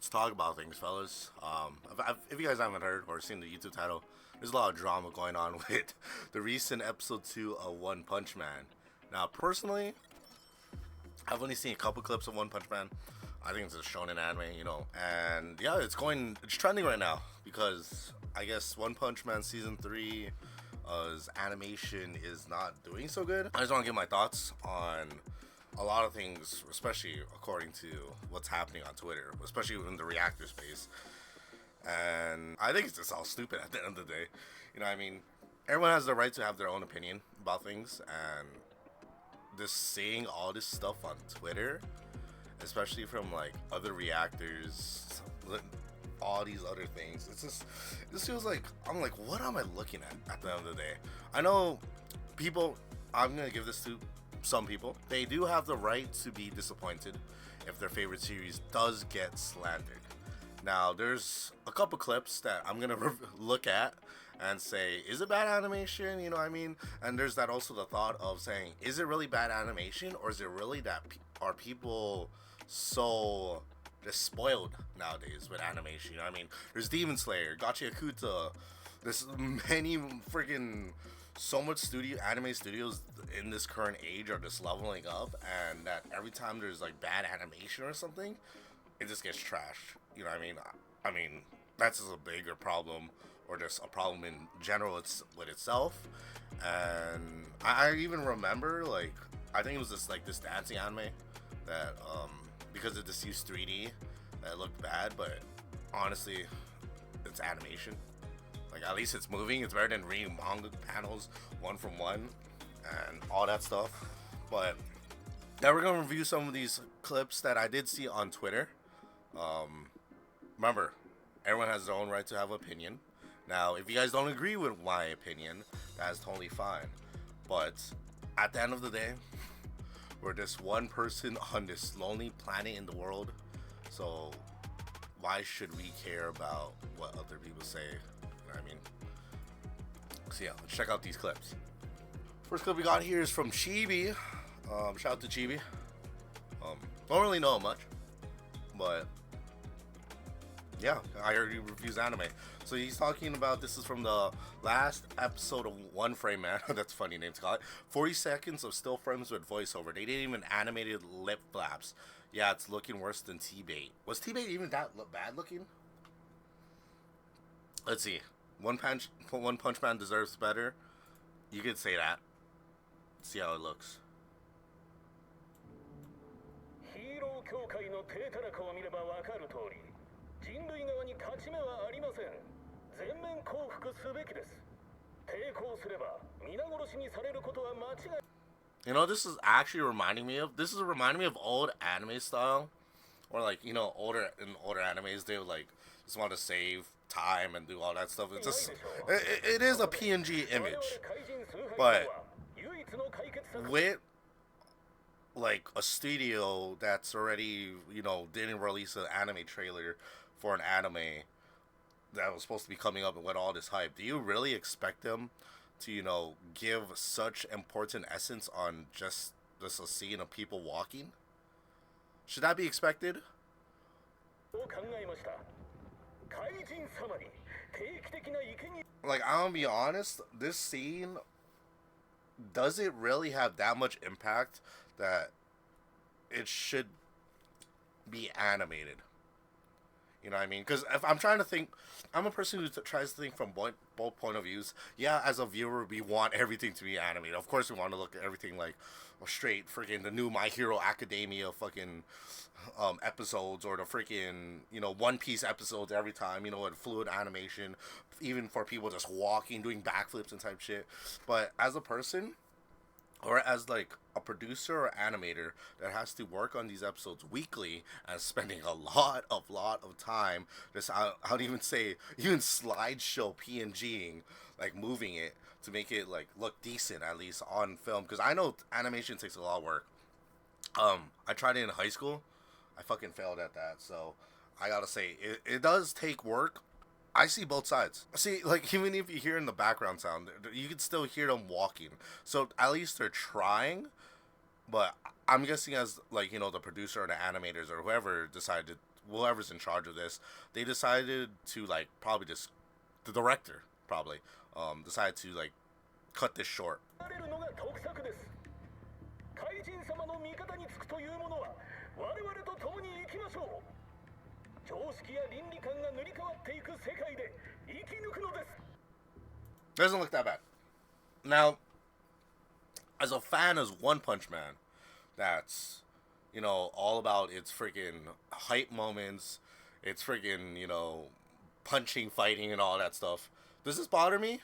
Let's talk about things, fellas. If you guys haven't heard or seen the YouTube title, there's a lot of drama going on with the recent episode 2 of One Punch Man. Now, personally, I've only seen a couple clips of One Punch Man. I think it's a shonen anime, and yeah, it's trending right now because I guess One Punch Man season 3's animation is not doing so good. I just want to give my thoughts on a lot of things, especially according to what's happening on Twitter, especially in the reactor space. And I think it's just all stupid at the end of the day. Everyone has the right to have their own opinion about things, and just seeing all this stuff on Twitter, especially from like other reactors, all these other things, this feels like I'm like, what am I looking at the end of the day? I know people. I'm gonna give this to some people. They do have the right to be disappointed if their favorite series does get slandered. Now, there's a couple clips that I'm gonna look at and say, is it bad animation? You know what I mean? And there's that also the thought of saying, is it really bad animation, or is it really that are people so just spoiled nowadays with animation? You know what I mean? There's Demon Slayer, Gachi Akuta. There's many freaking so much anime studios in this current age are just leveling up, and that every time there's like bad animation or something, it just gets trashed. You know what I mean? I mean, that's just a bigger problem, or just a problem in general with itself. And I even remember, like, I think it was this dancing anime that because it just used 3D, that looked bad, but honestly, it's animation. Like, at least it's moving. It's better than reading manga panels one from one and all that stuff. But now we're gonna review some of these clips that I did see on Twitter. Remember, everyone has their own right to have an opinion. Now, if you guys don't agree with my opinion, that's totally fine. But at the end of the day, we're just one person on this lonely planet in the world. So why should we care about what other people say? You know what I mean? So yeah, let's check out these clips. First clip we got here is from Chibi. Shout out to Chibi. Don't really know much, but yeah, I heard he reviews anime. So he's talking about, this is from the last episode of One Frame Man. That's a funny name to call it. 40 seconds of still frames with voiceover. They didn't even animated lip flaps. Yeah, it's looking worse than T-Bait. Was T-Bait even that bad looking? Let's see. One Punch Man deserves better. You could say that. Let's see how it looks. ヒーロー協会の低たらくを見ればわかる通り、人類側に勝ち目はありません。全面降伏すべきです。抵抗すれば皆殺しにされることは間違い。This is actually reminding me of old anime style, or like, older animes, they would like just want to save time and do all that stuff. It's just it is a PNG image, but with like a studio that's already didn't release an anime trailer for an anime that was supposed to be coming up and with all this hype, do you really expect them to give such important essence on just a scene of people walking? Should that be expected? Like, I'm gonna be honest, this scene, does it really have that much impact that it should be animated? You know what I mean? Because if I'm trying to think, I'm a person who tries to think from both point of views. Yeah, as a viewer, we want everything to be animated. Of course, we want to look at everything like straight freaking the new My Hero Academia fucking episodes, or the freaking One Piece episodes every time. With fluid animation, even for people just walking, doing backflips and type shit. But as a person, or as like a producer or animator that has to work on these episodes weekly and spending a lot of time just how do you even say, even slideshow PNGing, like moving it to make it like look decent at least on film, because I know animation takes a lot of work. I tried it in high school. I fucking failed at that, so I gotta say it does take work. I see both sides. See, like, even if you hear in the background sound, you can still hear them walking. So at least they're trying. But I'm guessing as, like, the producer or the animators or whoever decided to whoever's in charge of this, they decided to like probably just the director probably decided to like cut this short. 怪人様の味方につくというものは我々と共に生きましょう。常識や倫理観が塗り替わっていく世界で生き抜くのです。 Doesn't look that bad. Now, as a fan of One Punch Man, that's, you know, all about its freaking hype moments, its freaking, you know, punching, fighting, and all that stuff. Does this bother me?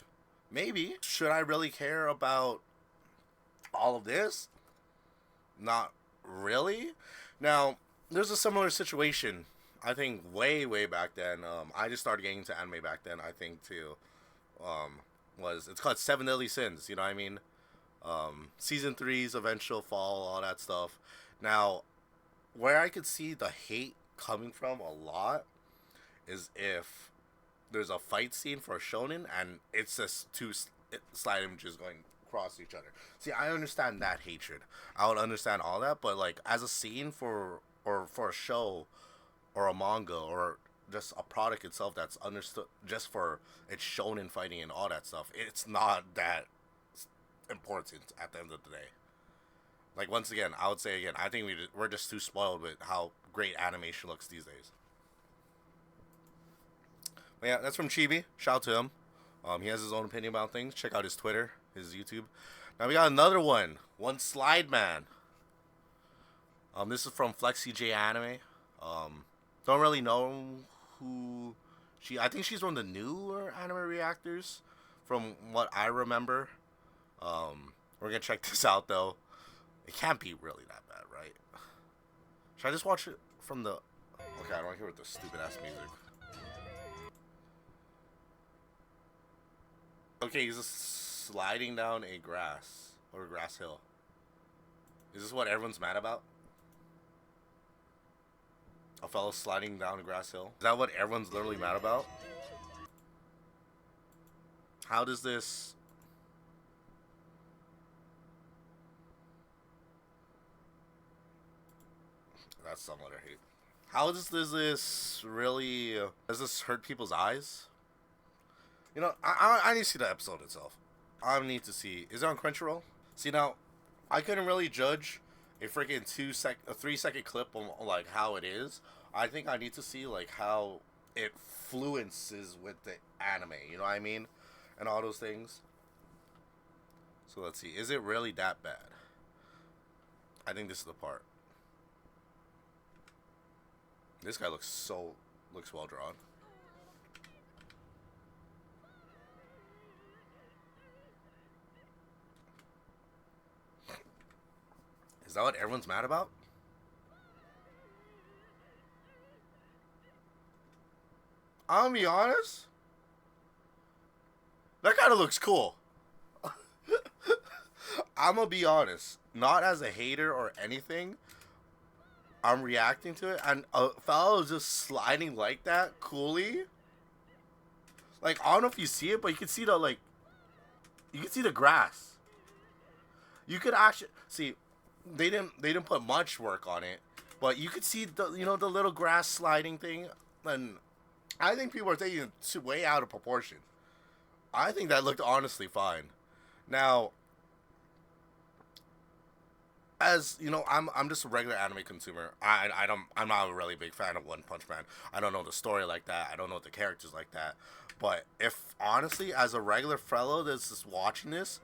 Maybe. Should I really care about all of this? Not really. Now, there's a similar situation. I think way back then. I just started getting into anime back then. I think too. It's called Seven Deadly Sins. You know what I mean? Season 3's eventual fall, all that stuff. Now, where I could see the hate coming from a lot is if there's a fight scene for a shonen and it's just two slide images going across each other. See, I understand that hatred. I would understand all that, but like as a scene for a show or a manga or just a product itself that's understood just for its shonen fighting and all that stuff, it's not that important at the end of the day. Like, once again, I would say again, I think we're just too spoiled with how great animation looks these days. But yeah, that's from Chibi. Shout out to him. He has his own opinion about things. Check out his Twitter, his YouTube. Now we got another one. One Slide Man. This is from Flexi J Anime. Don't really know who she. I think she's one of the newer anime reactors, from what I remember. We're gonna check this out though. It can't be really that bad, right? Should I just watch it from the? Okay, I don't want to hear the stupid ass music. Okay, he's just sliding down a grass or a grass hill. Is this what everyone's mad about? A fellow sliding down a grass hill? Is that what everyone's literally mad about? How does this... That's somewhat I hate. How does this really... does this hurt people's eyes? You know, I need to see the episode itself. I need to see... Is it on Crunchyroll? See, now, I couldn't really judge a freaking 3-second clip on like how it is. I think I need to see like how it fluences with the anime, you know what I mean? And all those things. So let's see. Is it really that bad? I think this is the part. This guy looks well drawn. Is that what everyone's mad about? I'm gonna be honest. That kind of looks cool. I'm gonna be honest. Not as a hater or anything. I'm reacting to it, and a fellow is just sliding like that, coolly. Like, I don't know if you see it, but you can see the, like, you can see the grass. You could actually see. They didn't put much work on it, but you could see the, you know, the little grass sliding thing, and I think people are taking it way out of proportion. I think that looked honestly fine. Now, as you know, I'm just a regular anime consumer. I'm not a really big fan of One Punch Man. I don't know the story like that. I don't know the characters like that. But if honestly, as a regular fellow that's just watching this,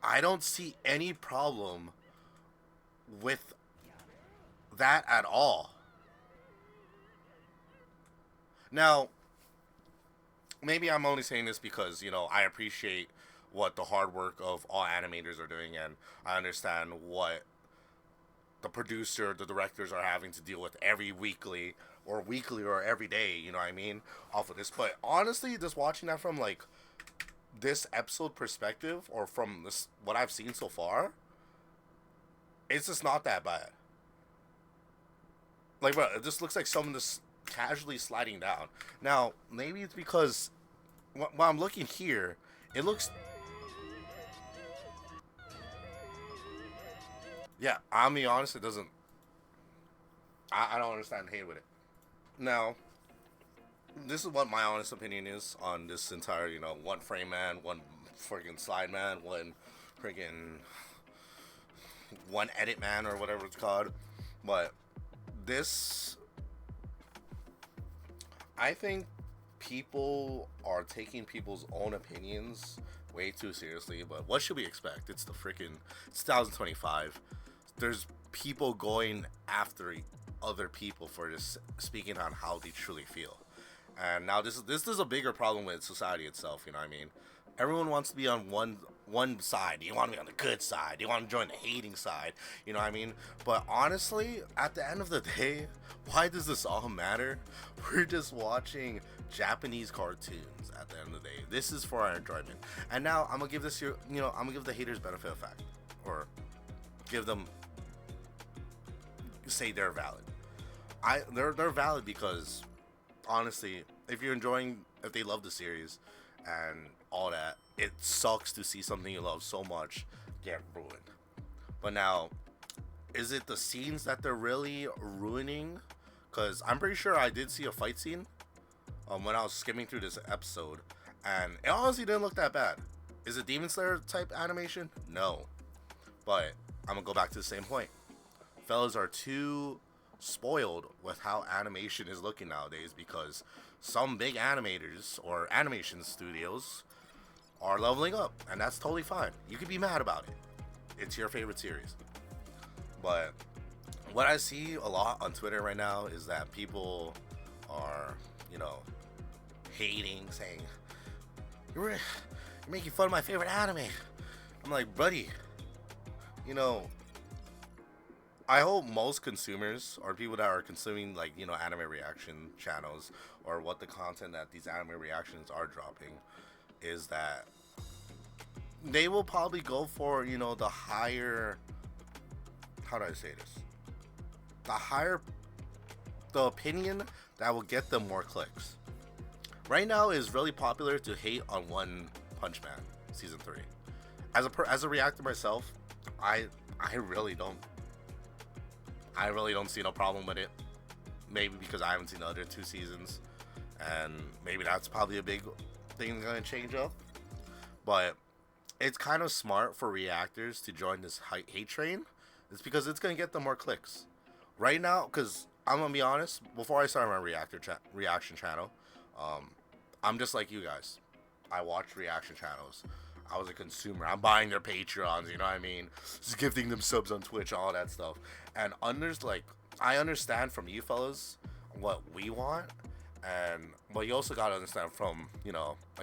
I don't see any problem with that at all. Now, maybe I'm only saying this because, you know, I appreciate what the hard work of all animators are doing, and I understand what the producer, the directors are having to deal with every weekly or every day, you know what I mean, off of this. But honestly, just watching that from like this episode perspective, or from this what I've seen so far, it's just not that bad. Like, bro, it just looks like someone just casually sliding down. Now, maybe it's because while I'm looking here, it looks... Yeah, I'll be honest, it doesn't... I don't understand hate with it. Now, this is what my honest opinion is on this entire, one frame man, one freaking slide man, one freaking one edit man, or whatever it's called. But this, I think people are taking people's own opinions way too seriously. But what should we expect? It's 2025. There's people going after other people for just speaking on how they truly feel. And now this is a bigger problem with society itself. You know what I mean? Everyone wants to be on one side. You want to be on the good side. You want to join the hating side. You know what I mean? But honestly, at the end of the day, why does this all matter? We're just watching Japanese cartoons at the end of the day. This is for our enjoyment. And now I'm gonna give I'm gonna give the haters benefit of fact, or give them, say they're valid. They're valid because honestly, if they love the series and all that, it sucks to see something you love so much get ruined. But now, is it the scenes that they're really ruining? Because I'm pretty sure I did see a fight scene when I was skimming through this episode, and it honestly didn't look that bad. Is it Demon Slayer type animation? No. But I'm gonna go back to the same point. Fellas are too spoiled with how animation is looking nowadays, because some big animators or animation studios are leveling up, and that's totally fine. You could be mad about it. It's your favorite series. But what I see a lot on Twitter right now is that people are, hating, saying, you're making fun of my favorite anime. I'm like, buddy, I hope most consumers, or people that are consuming anime reaction channels, or what the content that these anime reactions are dropping, is that they will probably go for, the higher, how do I say this? The opinion that will get them more clicks. Right now, it's really popular to hate on One Punch Man season 3. As a reactor myself, I really don't see no problem with it. Maybe because I haven't seen the other 2 seasons, and maybe that's probably a big thing going to change up. But it's kind of smart for reactors to join this hate train. It's because it's going to get them more clicks. Right now, because I'm going to be honest, before I started my reaction channel, I'm just like you guys. I watch reaction channels. I was a consumer. I'm buying their Patreons, you know what I mean? Just gifting them subs on Twitch, all that stuff. And I understand from you fellas what we want, but you also gotta understand from, the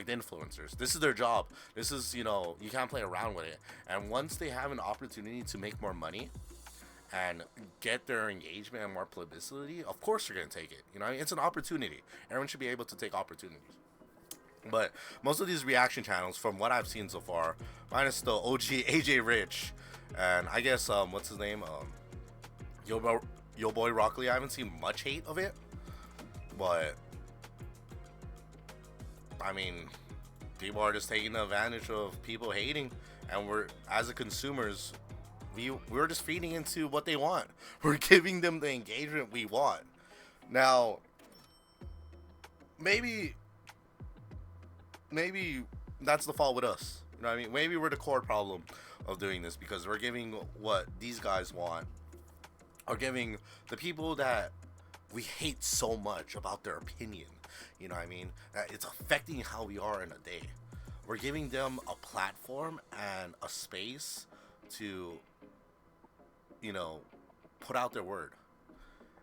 influencers. This is their job. This is, you can't play around with it. And once they have an opportunity to make more money and get their engagement and more publicity, of course they're gonna take it. It's an opportunity. Everyone should be able to take opportunities. But most of these reaction channels, from what I've seen so far, minus the OG AJ Rich, and I guess what's his name, Yo Boy Rock Lee, I haven't seen much hate of it. But I mean, people are just taking advantage of people hating, and as consumers, we're just feeding into what they want. We're giving them the engagement we want. Now, maybe that's the fault with us. You know what I mean? Maybe we're the core problem of doing this, because we're giving what these guys want, or giving the people that we hate so much about their opinion. You know what I mean? That it's affecting how we are in a day. We're giving them a platform and a space to, put out their word.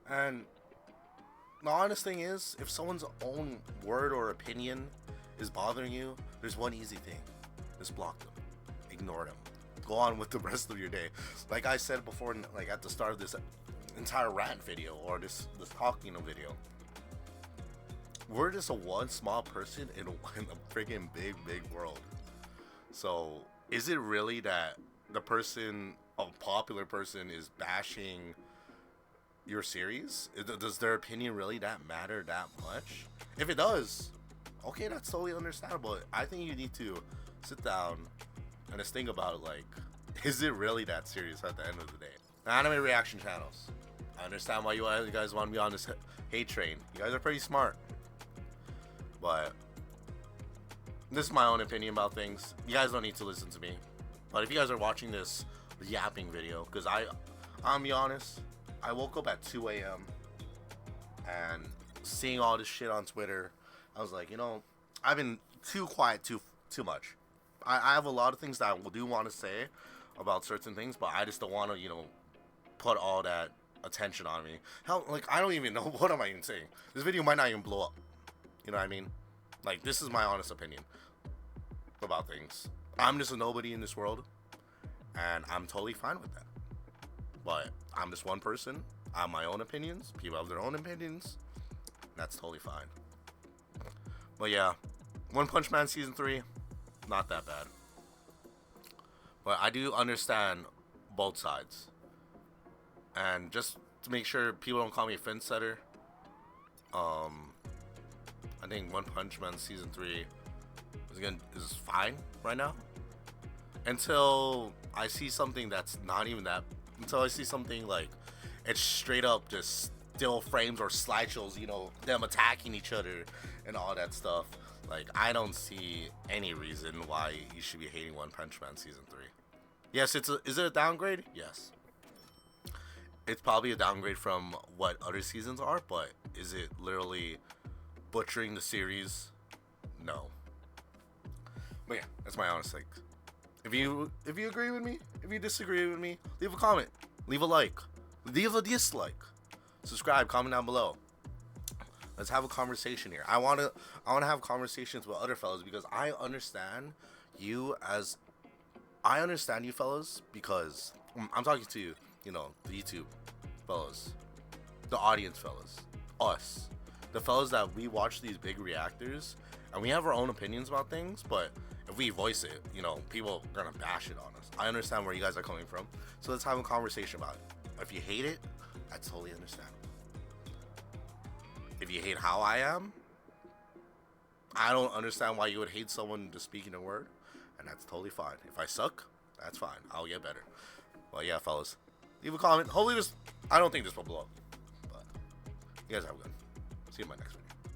And the honest thing is, if someone's own word or opinion is bothering you, there's one easy thing. Just block them. Ignore them. Go on with the rest of your day. Like I said before, at the start of this entire rant video, or this talking video, we're just one small person in a freaking big world. So is it really that a popular person is bashing your series? Does their opinion really matter that much? If it does, okay, that's totally understandable. I think you need to sit down and just think about it, is it really that serious at the end of the day? Anime reaction channels. I understand why you guys want to be on this hate train. You guys are pretty smart. But this is my own opinion about things. You guys don't need to listen to me. But if you guys are watching this yapping video, because I'm be honest, I woke up at 2 a.m. and seeing all this shit on Twitter, I was like, I've been too quiet too much. I have a lot of things that I do want to say about certain things, but I just don't want to, put all that attention on me. Hell, like, I don't even know what am I even saying. This video might not even blow up. You know what I mean? Like, this is my honest opinion about things. I'm just a nobody in this world, and I'm totally fine with that. But I'm just one person. I have my own opinions. People have their own opinions. That's totally fine. But yeah, One Punch Man Season 3, not that bad. But I do understand both sides. And just to make sure people don't call me a fence setter, I think One Punch Man Season 3 is fine right now. Until I see something that's not even that. Until I see something like it's straight up just still frames or slideshows, them attacking each other and all that stuff. Like, I don't see any reason why you should be hating One Punch Man Season 3. Yes, is it a downgrade? Yes. It's probably a downgrade from what other seasons are, but is it literally butchering the series? No. But yeah, that's my honest take. If you agree with me, if you disagree with me, leave a comment, leave a like, leave a dislike, subscribe, comment down below. Let's have a conversation here. I wanna have conversations with other fellas because I understand you fellas, because I'm talking to you, the YouTube fellas, the audience fellas, us, the fellas that we watch these big reactors, and we have our own opinions about things, but if we voice it, people are gonna bash it on us. I understand where you guys are coming from, so let's have a conversation about it. If you hate it, that's totally understandable. If you hate how I am, I don't understand why you would hate someone just speaking a word, and that's totally fine. If I suck, that's fine. I'll get better. Well, yeah, fellas, leave a comment. Hopefully I don't think this will blow up, but you guys have a good one. See you in my next video.